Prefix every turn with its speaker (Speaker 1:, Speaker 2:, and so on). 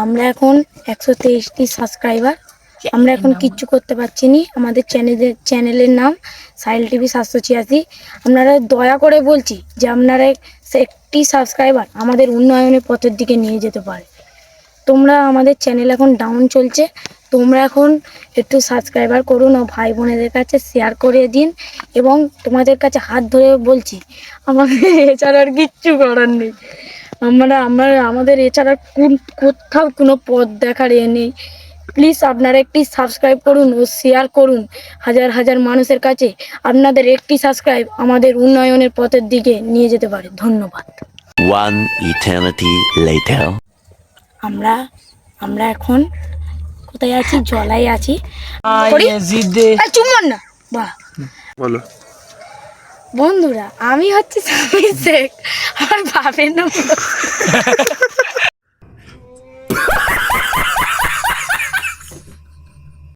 Speaker 1: আমরা এখন 123টি সাবস্ক্রাইবার। আমরা এখন কিচ্ছু করতে পারছি না। আমাদের চ্যানেলের নাম সাহিল টিভি 786। আপনারা দয়া করে বলছি যে আপনারা একটি সাবস্ক্রাইবার আমাদের উন্নয়নের পথের দিকে নিয়ে যেতে পারে। তোমরা আমাদের চ্যানেল এখন ডাউন চলছে, তোমরা এখন একটু সাবস্ক্রাইবার করুন ও ভাই বোনেদের কাছে শেয়ার করে দিন। এবং তোমাদের কাছে হাত ধরে বলছি, আমাদের এছাড়া আর কিচ্ছু করার নেই। আমাদের এছাড়া কোথাও কোনো পথ দেখার নেই। প্লিজ আপনারা একটি সাবস্ক্রাইব করুন ও শেয়ার করুন হাজার হাজার মানুষের কাছে। আপনাদের একটি সাবস্ক্রাইব আমাদের উন্নয়নের পথের দিকে নিয়ে যেতে পারে। ধন্যবাদ।
Speaker 2: One eternity later.
Speaker 1: আমরা এখন কোথায় আছি? জলাই আছি। চুম্বন না বা
Speaker 3: বলো।
Speaker 1: বন্ধুরা, আমি হচ্ছে সামির শেখ, আমার বাপের নাম